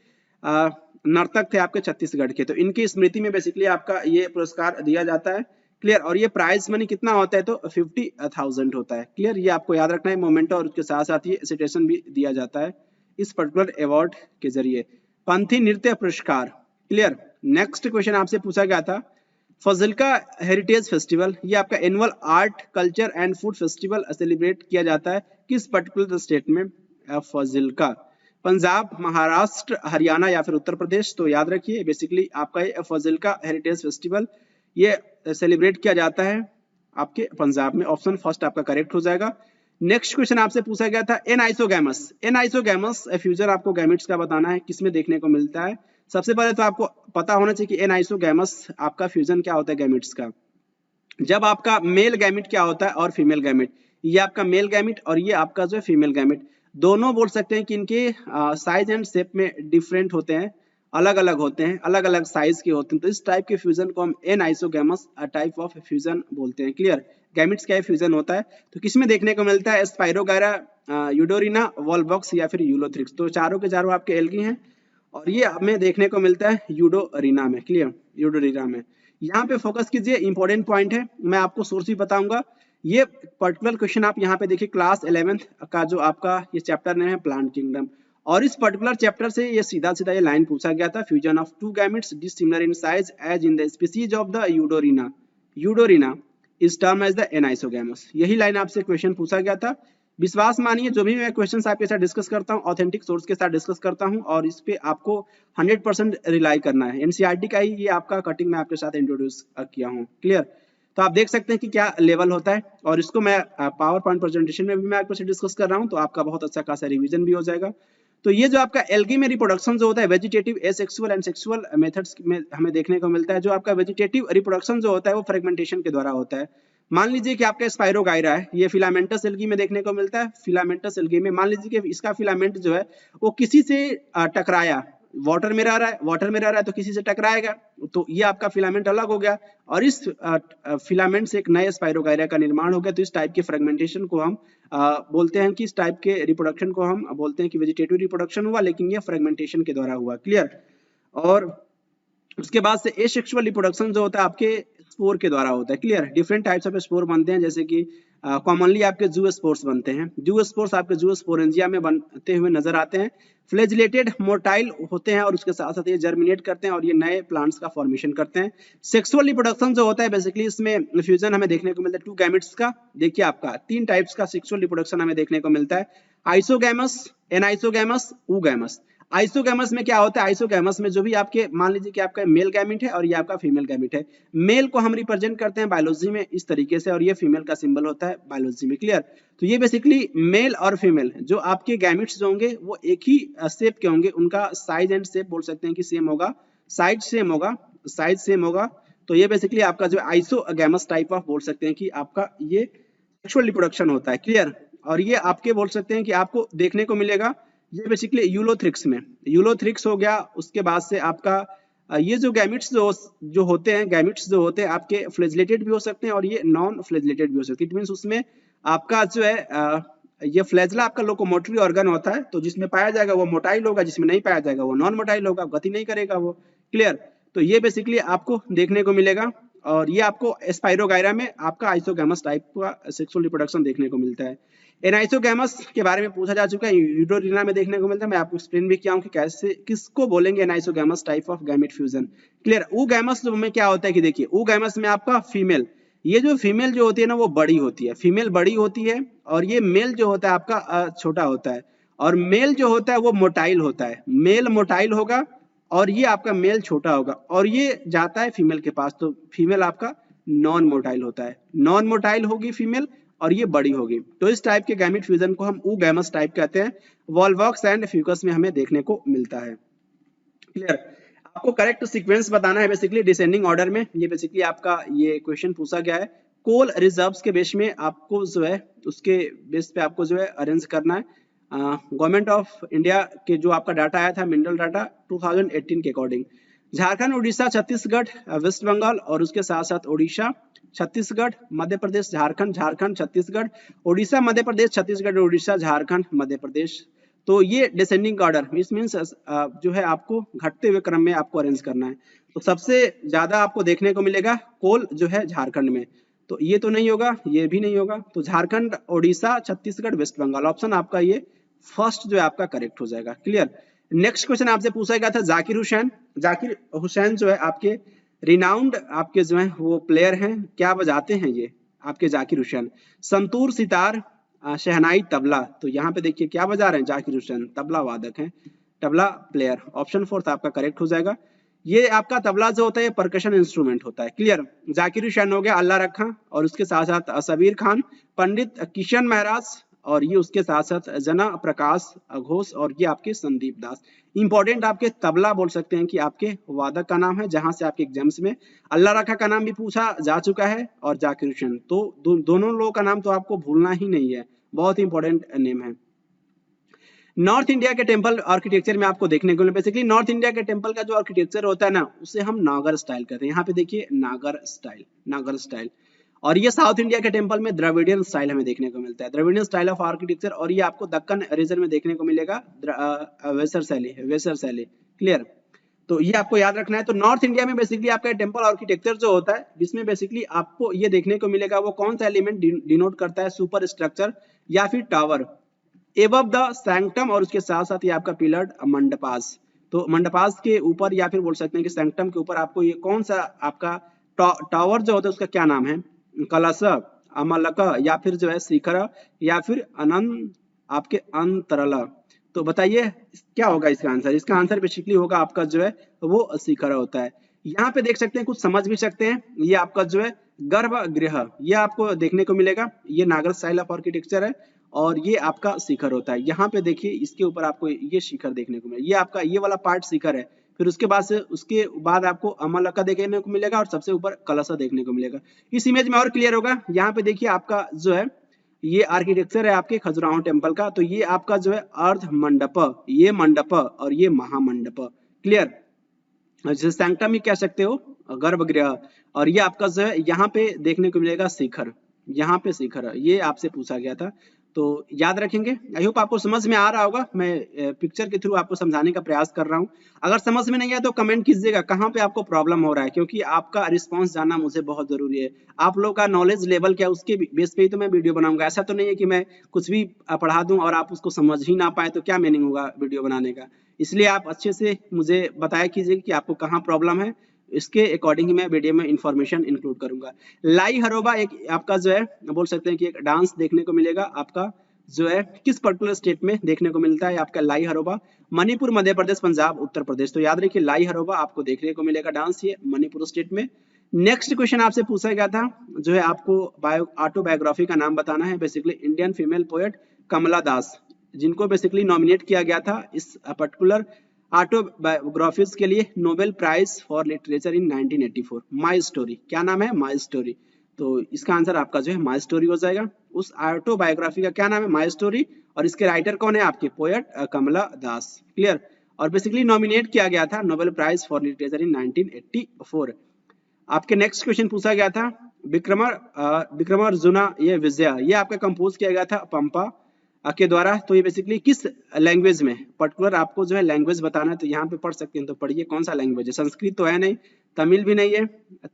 नर्तक थे आपके छत्तीसगढ़ के। तो इनकी स्मृति में बेसिकली आपका ये पुरस्कार दिया जाता है। क्लियर। और ये प्राइज मनी कितना होता है तो 50,000 होता है। क्लियर। ये आपको याद रखना है मोमेंटो, और उसके साथ साथ ये सिटेशन भी दिया जाता है इस पर्टिकुलर अवार्ड के जरिए, पंथी नृत्य पुरस्कार। क्लियर। नेक्स्ट क्वेश्चन आपसे पूछा गया था फजिल्का हेरिटेज फेस्टिवल, ये आपका annual art culture and food festival celebrate किया जाता है किस पर्टिकुलर स्टेट में। फजिल्का पंजाब, महाराष्ट्र, हरियाणा या फिर उत्तर प्रदेश। तो याद रखिए बेसिकली आपका ये फजिल्का हेरिटेज फेस्टिवल ये सेलिब्रेट किया जाता है आपके पंजाब में। ऑप्शन फर्स्ट आपका करेक्ट हो जाएगा। नेक्स्ट क्वेश्चन आपसे पूछा गया था एनाइसोगैमस, एनाइसोगैमस फ्यूजन आपको गैमेट्स का बताना है किसमें देखने को मिलता है। सबसे पहले तो आपको पता होना चाहिए कि एनाइसोगैमस आपका फ्यूजन क्या होता है गैमेट्स का। जब आपका मेल गैमेट क्या होता है और फीमेल गैमेट, ये आपका मेल गैमेट और ये आपका जो है फीमेल गैमेट, दोनों बोल सकते हैं कि इनके साइज एंड शेप में डिफरेंट होते हैं, अलग अलग होते हैं, अलग अलग साइज के होते हैं। तो इस टाइप के फ्यूजन को हम एनाइसोगैमस टाइप ऑफ फ्यूजन बोलते हैं। क्लियर। गैमेट्स का फ्यूजन होता है तो किसमें देखने को मिलता है स्पाइरोगायरा, यूडोरिना, वॉलबॉक्स या फिर यूलोथ्रिक्स। तो चारों के चारों आपके एल्गी हैं और ये हमें देखने को मिलता है यूडोरिना में। क्लियर। यूडोरिना में यहाँ पे फोकस कीजिए, इंपॉर्टेंट पॉइंट है, मैं आपको सोर्स भी बताऊंगा। ये पर्टिकुलर क्वेश्चन आप यहाँ पे देखिए क्लास 11th का जो आपका ये चैप्टर नेम है प्लांट किंगडम, और इस पर्टिकुलर चैप्टर से ये सीधा सीधा ये लाइन पूछा गया था fusion of two gametes dissimilar in size as in the species of the Eudorina, Eudorina is term as the anisogamous. यही लाइन आपसे क्वेश्चन पूछा गया था। विश्वास मानिए जो भी मैं क्वेश्चंस आपके साथ डिस्कस करता हूँ ऑथेंटिक सोर्स के साथ डिस्कस करता हूँ और इस पे आपको 100% रिलाई करना है। एनसीईआरटी का ही ये आपका कटिंग मैं आपके साथ इंट्रोड्यूस किया हूँ। क्लियर। तो आप देख सकते हैं कि क्या लेवल होता है, और इसको मैं पावर पॉइंट प्रेजेंटेशन में भी मैं आपके साथ डिस्कस कर रहा हूँ, तो आपका बहुत अच्छा खासा रिवीजन भी हो जाएगा। तो ये जो आपका एल्गी में रिप्रोडक्शन जो होता है vegetative, asexual and sexual methods में हमें देखने को मिलता है। जो आपका वेजिटेटिव रिप्रोडक्शन जो होता है वो फ्रेगमेंटेशन के द्वारा होता है। मान लीजिए कि आपका स्पाइरोगायरा है, ये फिलामेंटस एल्गी में देखने को मिलता है। फिलामेंटस एल्गी में मान लीजिए कि इसका फिलामेंट जो है वो किसी से टकराया, वाटर में रह रहा है, वाटर में रह रहा है तो किसी से टकराएगा, तो ये आपका फिलामेंट अलग हो गया और इस फिलामेंट से एक नए स्पाइरोगायरा का निर्माण हो गया। तो इस टाइप के फ्रेगमेंटेशन को हम बोलते हैं कि इस टाइप के रिप्रोडक्शन को हम बोलते हैं कि वेजिटेटिव रिप्रोडक्शन हुआ, लेकिन ये फ्रेगमेंटेशन के द्वारा हुआ। क्लियर। और उसके बाद से एसेक्सुअल रिप्रोडक्शन जो होता है आपके स्पोर के द्वारा होता है। Clear. Different types of spore बनते हैं, जैसे कि कॉमनली आपके जू स्पोर्स बनते हैं। जू स्पोर्स आपके जू स्पोरेंजिया में बनते हुए नजर आते हैं। फ्लैजिलेटेड मोटाइल होते हैं और उसके साथ साथ ये जर्मिनेट करते हैं और ये नए प्लांट्स का फॉर्मेशन करते हैं। सेक्सुअल रिप्रोडक्शन जो होता है बेसिकली इसमें फ्यूजन हमें देखने को मिलता है टू गैमेट्स का। देखिए आपका 3 टाइप्स का सेक्सुअल रिप्रोडक्शन हमें देखने को मिलता है, आइसोगैमस, एनाइसोगैमस, ऊगैमस। आइसोगैमस में क्या होता है, आइसोगैमस में जो भी आपके मान लीजिए कि आपका मेल गैमेट है और ये आपका फीमेल गैमेट है। मेल को हम रिप्रेजेंट करते हैं बायोलॉजी में इस तरीके से और ये फीमेल का सिंबल होता है बायोलॉजी में। क्लियर। तो ये बेसिकली मेल और फीमेल जो आपके गैमेट्स जो होंगे वो एक ही शेप के होंगे, उनका साइज एंड शेप बोल सकते हैं कि सेम होगा, साइज सेम होगा साइज सेम होगा। तो ये बेसिकली आपका जो आइसोगैमस टाइप ऑफ बोल सकते हैं कि आपका ये सेक्सुअल रिप्रोडक्शन होता है, क्लियर। और ये आपके बोल सकते हैं कि आपको देखने को मिलेगा ये बेसिकली यूलोथ्रिक्स में, यूलोथ्रिक्स हो गया। उसके बाद से आपका ये जो गैमिट्स जो होते हैं, गैमिट्स जो होते हैं आपके फ्लैजिलेटेड भी हो सकते हैं और ये नॉन फ्लैजिलेटेड भी हो सकते हैं। इट मींस उसमें आपका जो है ये फ्लैजला आपका लोकोमोटरी ऑर्गन होता है, तो जिसमें पाया जाएगा वो मोटाइल होगा, जिसमें नहीं पाया जाएगा वो नॉन मोटाइल होगा, गति नहीं करेगा वो, क्लियर। तो ये बेसिकली आपको देखने को मिलेगा और ये आपको स्पाइरोगायरा में आपका आइसोगैमस टाइप का सेक्सुअल रिप्रोडक्शन देखने को मिलता है। एनाइसोगैमस के बारे में पूछा जा चुका है, यूडोरिना में देखने को मिलता है। मैं आपको एक्सप्लेन भी किया हूं कि कैसे किसको बोलेंगे anisogamous type of gamete fusion, clear. Oogamous में क्या होता है कि देखिए ऊगैमस में आपका फीमेल, ये जो फीमेल जो होती है ना वो बड़ी होती है, फीमेल बड़ी होती है और ये मेल जो होता है आपका छोटा होता है। और मेल जो होता है वो मोटाइल होता है, मेल मोटाइल होगा और ये आपका मेल छोटा होगा और ये जाता है फीमेल के पास, तो फीमेल आपका नॉन मोटाइल होता है, नॉन मोटाइल होगी फीमेल और ये बड़ी होगी। तो इस टाइप के गैमेट फ्यूजन को हम ऊगैमस टाइप कहते हैं। वॉल्वॉक्स एंड फ्यूकस में हमें देखने को मिलता है, क्लियर। आपको करेक्ट सीक्वेंस बताना है बेसिकली डिसेंडिंग ऑर्डर में। ये बेसिकली आपका ये क्वेश्चन पूछा गया है। कोल रिजर्व्स के बेस में आपको जो है उसके बेस पे आपको जो है अरेंज करना है। गवर्नमेंट ऑफ इंडिया के जो आपका डाटा आया था मिनरल डाटा 2018 के अकॉर्डिंग, झारखंड, उड़ीसा, छत्तीसगढ़, वेस्ट बंगाल और उसके साथ साथ उड़ीसा, छत्तीसगढ़, मध्य प्रदेश, झारखंड, झारखंड, छत्तीसगढ़, उड़ीसा, मध्य प्रदेश, छत्तीसगढ़, उड़ीसा, झारखंड, मध्य प्रदेश। तो ये डिसेंडिंग ऑर्डर मीन्स जो है आपको घटते हुए क्रम में आपको अरेंज करना है। तो सबसे ज्यादा आपको देखने को मिलेगा कोल जो है झारखंड में, तो ये तो नहीं होगा, ये भी नहीं होगा। तो झारखंड, उड़ीसा, छत्तीसगढ़, वेस्ट बंगाल, ऑप्शन आपका ये फर्स्ट जो है आपका करेक्ट हो जाएगा, क्लियर। नेक्स्ट क्वेश्चन आपसे पूछा गया था जाकिर हुसैन। जाकिर हुसैन जो है आपके रिनाउंड आपके जो है वो प्लेयर हैं, क्या बजाते हैं ये आपके जाकिर हुसैन? संतूर, सितार, शहनाई, तबला। तो यहाँ पे देखिए क्या बजा रहे हैं जाकिर हुसैन, तबला वादक हैं, तबला प्लेयर। ऑप्शन फोर्थ आपका करेक्ट हो जाएगा। ये आपका तबला जो होता है परकशन इंस्ट्रूमेंट होता है, क्लियर। जाकिर हुसैन हो गया, अल्लाह रखा और उसके साथ साथ सबीर खान, पंडित किशन महाराज और ये उसके साथ साथ जना प्रकाश घोष और ये आपके संदीप दास। इंपॉर्टेंट आपके तबला बोल सकते हैं कि आपके वादक का नाम है, जहां से आपके एग्जाम्स में अल्लाह रखा का नाम भी पूछा जा चुका है और जाकिर हुसैन, तो दोनों लोगों का नाम तो आपको भूलना ही नहीं है, बहुत इंपॉर्टेंट नेम है। नॉर्थ इंडिया के टेंपल आर्किटेक्चर में आपको देखने को मिले, बेसिकली नॉर्थ इंडिया के टेंपल का जो आर्किटेक्चर होता है ना उसे हम नागर स्टाइल कहते हैं। यहाँ पे देखिए नागर स्टाइल, नागर स्टाइल। और ये साउथ इंडिया के टेंपल में द्रविडियन स्टाइल हमें देखने को मिलता है, द्रविडियन स्टाइल ऑफ आर्किटेक्चर। और ये आपको दक्कन रीजन में देखने को मिलेगा वेसर शैली, वेसर शैली, क्लियर। तो ये आपको याद रखना है। तो नॉर्थ इंडिया में बेसिकली आपका टेंपल आर्किटेक्चर जो होता है जिसमें बेसिकली आपको ये देखने को मिलेगा वो कौन सा एलिमेंट डिनोट करता है, सुपर स्ट्रक्चर या फिर टावर एबव द सैंक्टम और उसके साथ साथ ये आपका पिलर्ड मंडपास। तो मंडपास के ऊपर या फिर बोल सकते हैं कि सैंक्टम के ऊपर आपको ये कौन सा आपका टावर जो होता है उसका क्या नाम है, कलश, अमलक या फिर जो है शिखर या फिर अनंत आपके अंतरल। तो बताइए क्या होगा इसका आंसर? इसका आंसर बेसिकली होगा आपका जो है वो शिखर होता है। यहाँ पे देख सकते हैं, कुछ समझ भी सकते हैं, ये आपका जो है गर्भगृह ये आपको देखने को मिलेगा, ये नागर स्टाइल ऑफ आर्किटेक्चर है और ये आपका शिखर होता है। यहाँ पे देखिए इसके ऊपर आपको ये शिखर देखने को मिलेगा, ये आपका ये वाला पार्ट शिखर है। फिर उसके बाद आपको अमलका देखने को मिलेगा और सबसे ऊपर कलशा देखने को मिलेगा। इस इमेज में और क्लियर होगा। यहाँ पे देखिए आपका जो है ये आर्किटेक्चर है आपके खजुराहो टेम्पल का। तो ये आपका जो है अर्ध मंडप, ये मंडप और ये महामंडप, क्लियर। जैसे सैंक्टम ही कह सकते हो, गर्भगृह। और ये आपका जो है यहाँ पे देखने को मिलेगा शिखर, यहाँ पे शिखर, ये आपसे पूछा गया था तो याद रखेंगे। आई होप आपको समझ में आ रहा होगा, मैं पिक्चर के थ्रू आपको समझाने का प्रयास कर रहा हूँ। अगर समझ में नहीं आया तो कमेंट कीजिएगा कहाँ पे आपको प्रॉब्लम हो रहा है, क्योंकि आपका रिस्पांस जानना मुझे बहुत जरूरी है। आप लोग का नॉलेज लेवल क्या उसके बेस पे ही तो मैं वीडियो बनाऊंगा। ऐसा तो नहीं है कि मैं कुछ भी पढ़ा दूं और आप उसको समझ ही ना पाए, तो क्या मीनिंग होगा वीडियो बनाने का। इसलिए आप अच्छे से मुझे बताया कीजिए कि आपको कहाँ प्रॉब्लम है, इसके अकॉर्डिंग ही मैं वीडियो में इंफॉर्मेशन इंक्लूड करूंगा। लाई हरोबा एक आपका जो है बोल सकते हैं कि एक डांस देखने को मिलेगा आपका जो है किस पर्टिकुलर स्टेट में देखने को मिलता है, आपका लाई हरोबा मणिपुर, मध्य प्रदेश, पंजाब, उत्तर प्रदेश। तो याद रखिए लाई हरोबा आपको देखने को मिलेगा डांस, ये मणिपुर स्टेट में। नेक्स्ट क्वेश्चन आपसे पूछा गया था जो है आपको ऑटोबायोग्राफी का नाम बताना है। Basically Indian female poet Kamala दास, जिनको बेसिकली नॉमिनेट किया गया था इस पर्टिकुलर ऑटोबायोग्राफीज के लिए Nobel prize for literature in 1984। My story, क्या नाम है? My story. तो इसका आंसर आपका जो है माई स्टोरी हो जाएगा। उस ऑटोबायोग्राफी का क्या नाम है? My story. और इसके राइटर कौन है? आपके पोएट कमला दास। क्लियर। और बेसिकली नॉमिनेट किया गया था Nobel prize for literature in 1984। आपके नेक्स्ट क्वेश्चन पूछा गया था विक्रमार्जुना ये विजय, ये आपका कंपोज किया गया था पंपा के द्वारा। तो ये बेसिकली किस लैंग्वेज में, पर्टिकुलर आपको जो है लैंग्वेज बताना है, तो यहाँ पे पढ़ सकते हैं। तो पढ़िए कौन सा लैंग्वेज है। संस्कृत तो है नहीं, तमिल भी नहीं है,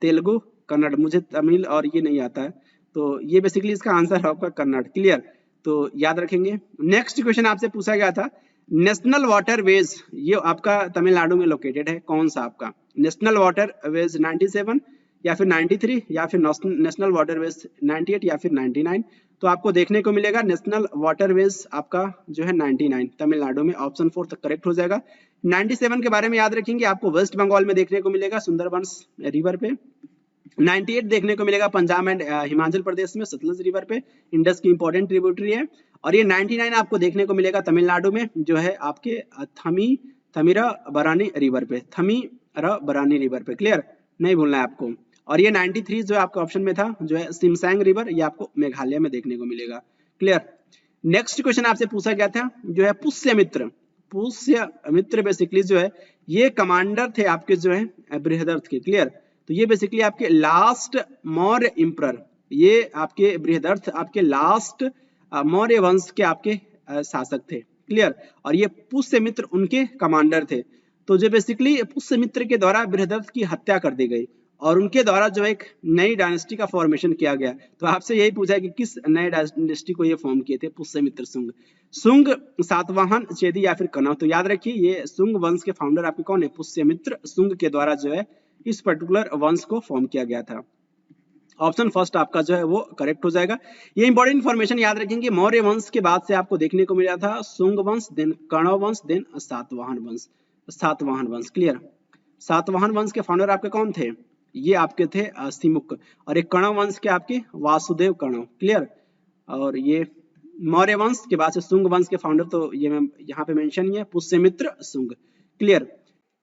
तेलुगु, कन्नड़। मुझे तमिल और ये नहीं आता है, तो ये बेसिकली इसका आंसर है आपका कन्नड़। क्लियर, तो याद रखेंगे। नेक्स्ट क्वेश्चन आपसे पूछा गया था नेशनल वाटरवेज, ये आपका तमिलनाडु में लोकेटेड है, कौन सा आपका? नेशनल वाटरवेज 97 या फिर 93 या फिर नेशनल वाटरवेज 98 या फिर 99। तो आपको देखने को मिलेगा नेशनल वाटरवेज आपका जो है 99 तमिलनाडु में। ऑप्शन 4 तक करेक्ट हो जाएगा। 97 के बारे में याद रखेंगे, आपको वेस्ट बंगाल में देखने को मिलेगा सुंदरबंस रिवर पे। 98 देखने को मिलेगा पंजाब एंड हिमाचल प्रदेश में सतलज रिवर पे, इंडस की इंपॉर्टेंट ट्रिब्यूटरी है। और ये 99 आपको देखने को मिलेगा तमिलनाडु में, जो है आपके थमीराबरानी रिवर पे, थमीराबरानी रिवर पे। क्लियर, नहीं भूलना है आपको। और ये 93 जो आपका ऑप्शन में था, जो है सिमसैंग रिवर, ये आपको मेघालय में देखने को मिलेगा। क्लियर। नेक्स्ट क्वेश्चन आपसे पूछा गया था जो है पुष्यमित्र। पुष्यमित्र बेसिकली जो है ये कमांडर थे आपके जो है बृहदर्थ के। क्लियर, तो ये बेसिकली आपके लास्ट मौर्य इंपरर, ये आपके बृहदर्थ आपके लास्ट मौर्य वंश के आपके शासक थे। क्लियर, और ये पुष्यमित्र उनके कमांडर थे। तो जो बेसिकली पुष्यमित्र के द्वारा बृहदर्थ की हत्या कर दी गई और उनके द्वारा जो एक नई डायनेस्टी का फॉर्मेशन किया गया। तो आपसे यही पूछा है कि किस नए डायनेस्टी को ये फॉर्म किए थे? पुष्यमित्र शुंग, शुंग, सातवाहन, चेदी या फिर कनव। तो याद रखिए ये शुंग वंश के फाउंडर आपके कौन है? पुष्यमित्र शुंग के द्वारा जो है इस पर्टिकुलर वंश को फॉर्म किया गया था। ऑप्शन फर्स्ट आपका जो है वो करेक्ट हो जाएगा। ये इंपॉर्टेंट इंफॉर्मेशन याद रखेंगे। मौर्य वंश के बाद से आपको देखने को मिला था शुंग वंश, देन कण्व वंश, देन सातवाहन वंश। सातवाहन वंश। क्लियर, सातवाहन वंश के फाउंडर आपके कौन थे? ये आपके थे सिमुक। और एक कण्व वंश के आपके वासुदेव कण्व। क्लियर, और ये मौर्य वंश के बाद से शुंग वंश के फाउंडर तो ये मैं यहाँ पे मेंशन ही है, पुष्यमित्र शुंग। क्लियर,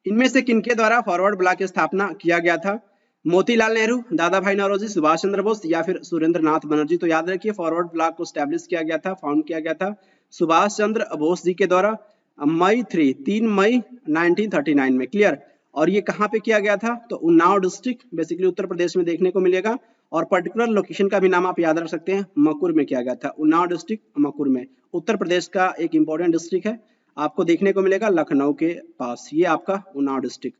इनमें से किनके द्वारा फॉरवर्ड ब्लॉक की स्थापना किया गया था? मोतीलाल नेहरू, दादा भाई नौरोजी, सुभाष चंद्र बोस या फिर सुरेंद्र नाथ बनर्जी। तो याद रखिए फॉरवर्ड ब्लॉक को स्टैब्लिश किया गया था, फाउंड किया गया था सुभाष चंद्र बोस जी के द्वारा 3 मई 1939 में। क्लियर, और ये कहाँ पे किया गया था? तो उन्नाव डिस्ट्रिक्ट बेसिकली उत्तर प्रदेश में देखने को मिलेगा। और पर्टिकुलर लोकेशन का भी नाम आप याद रख सकते हैं, मकुर में किया गया था। उन्नाव डिस्ट्रिक्ट मकुर में, उत्तर प्रदेश का एक इंपॉर्टेंट डिस्ट्रिक्ट है, आपको देखने को मिलेगा लखनऊ के पास। ये आपका उन्नाव डिस्ट्रिक्ट,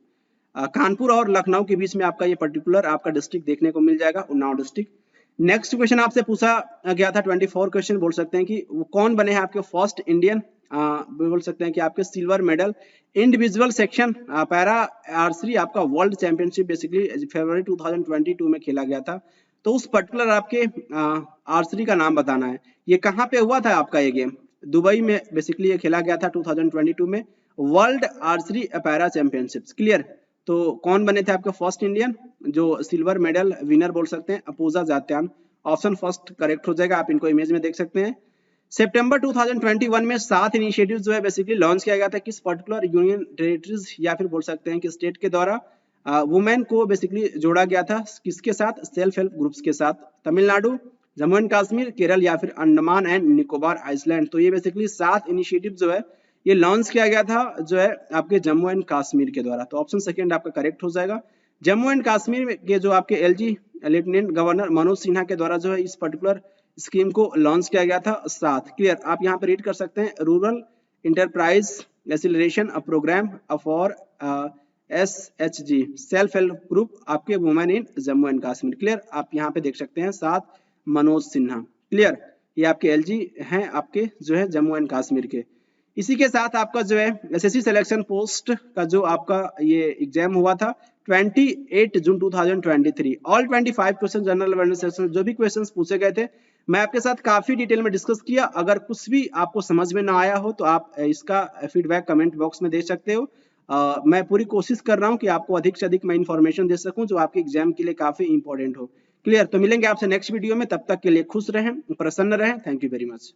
कानपुर और लखनऊ के बीच में आपका ये पर्टिकुलर आपका डिस्ट्रिक्ट देखने को मिल जाएगा, उन्नाव डिस्ट्रिक्ट। नेक्स्ट क्वेश्चन आपसे पूछा गया था 24 क्वेश्चन, बोल सकते हैं कि वो कौन बने हैं आपके फर्स्ट इंडियन, बोल सकते हैं कि आपके silver medal individual section para archery आपका वर्ल्ड चैंपियनशिप बेसिकली फरवरी 2022 में खेला गया था। तो उस पर्टिकुलर आपके आर्चरी का नाम बताना है। ये कहाँ पे हुआ था आपका ये गेम? दुबई में बेसिकली ये खेला गया था 2022 में, world archery para championships. Clear, तो कौन बने थे आपके फर्स्ट इंडियन जो सिल्वर मेडल विनर बोल सकते हैं? अपूजा जात्यान। ऑप्शन फर्स्ट करेक्ट हो जाएगा, आप इनको इमेज में देख सकते हैं। सितंबर 2021 में 7 इनिशिएटिव जो है बेसिकली लॉन्च किया गया था किस पर्टिकुलर यूनियन टेरिटरीज या फिर बोल सकते हैं कि स्टेट के द्वारा वुमेन को बेसिकली जोड़ा गया था, किसके साथ? सेल्फ हेल्प ग्रुप्स के साथ। तमिलनाडु, जम्मू एंड कश्मीर, केरल या फिर अंडमान एंड निकोबार आइसलैंड। तो ये बेसिकली 7 इनिशिएटिव जो है ये लॉन्च किया गया था जो है आपके जम्मू एंड कश्मीर के द्वारा। तो ऑप्शन सेकंड आपका करेक्ट हो जाएगा। जम्मू एंड कश्मीर के जो आपके LG lieutenant governor Manoj Sinha के द्वारा जो है इस पर्टिकुलर स्कीम को लॉन्च किया गया था 7। क्लियर, आप यहाँ पे रीड कर सकते हैं rural enterprise acceleration programme for SHG self help group आपके women in Jammu and Kashmir. Clear, आप यहाँ पे देख सकते हैं 7 मनोज सिन्हा। क्लियर, ये आपके LG हैं आपके जो है जम्मू एंड कश्मीर के। इसी के साथ आपका जो है SSC सिलेक्शन पोस्ट का जो आपका ये एग्जाम हुआ था 28 जून 2023, all 25 question general awareness section जो भी क्वेश्चंस पूछे गए थे मैं आपके साथ काफी डिटेल में डिस्कस किया। अगर कुछ भी आपको समझ में ना आया हो तो आप इसका फीडबैक कमेंट बॉक्स में दे सकते हो। मैं पूरी कोशिश कर रहा हूँ कि आपको अधिक से अधिक मैं इन्फॉर्मेशन दे सकूं जो आपके एग्जाम के लिए काफी इंपॉर्टेंट हो। क्लियर, तो मिलेंगे आपसे नेक्स्ट वीडियो में, तब तक के लिए खुश रहें, प्रसन्न रहें। Thank you very much.